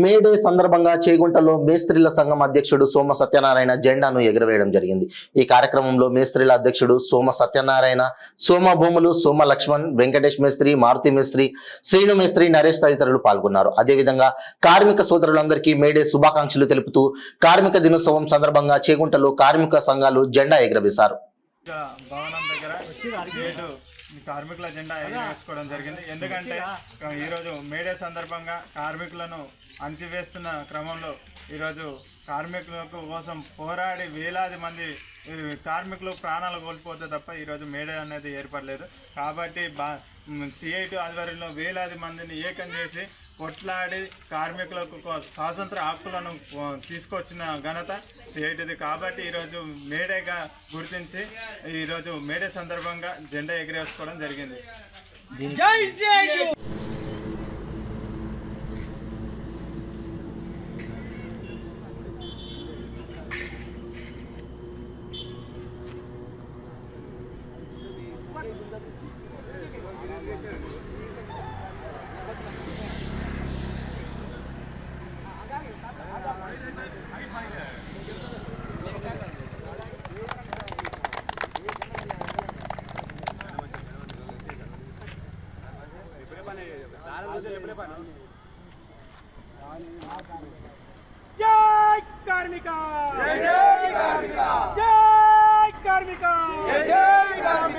May Day సందర్భంగా చేగుంటలో మేస్త్రీల సంఘం అధ్యక్షుడు సోమ సత్యనారాయణ జెండాను ఎగురవేయడం జరిగింది. ఈ కార్యక్రమంలో మేస్త్రీల అధ్యక్షుడు సోమ సత్యనారాయణ, సోమ భూములు, సోమ లక్ష్మణ్, వెంకటేష్ మేస్త్రి, మారుతి మేస్త్రి, శ్రీను మేస్త్రి, నరేష్ తదితరులు పాల్గొన్నారు. అదేవిధంగా కార్మిక సోదరులందరికీ మేడే శుభాకాంక్షలు తెలుపుతూ కార్మిక దినోత్సవం సందర్భంగా చేగుంటలో కార్మిక సంఘాలు జెండా ఎగురవేశారు. భవనం దగ్గర కార్మికుల జెండా ఎగరవేసుకోవడం జరిగింది. ఎందుకంటే ఈరోజు మేడే సందర్భంగా కార్మికులను అణచివేస్తున్న క్రమంలో ఈరోజు కార్మికుల కోసం పోరాడి వేలాది మంది కార్మికులు ప్రాణాలు కోల్పోతే తప్ప ఈరోజు మేడే అనేది ఏర్పడలేదు. కాబట్టి సిఐటి ఆధ్వర్యంలో వేలాది మందిని ఏకం చేసి కొట్లాడి కార్మికులకు స్వాతంత్ర హక్కులను తీసుకొచ్చిన ఘనత సిఐటిది. కాబట్టి ఈరోజు మేడేగా గుర్తించి ఈరోజు మేడే సందర్భంగా జెండా ఎగిరేసుకోవడం జరిగింది. జై సిఐటి. జై కార్మిక, జై కార్మిక, జై కార్మిక, జై కార్మిక.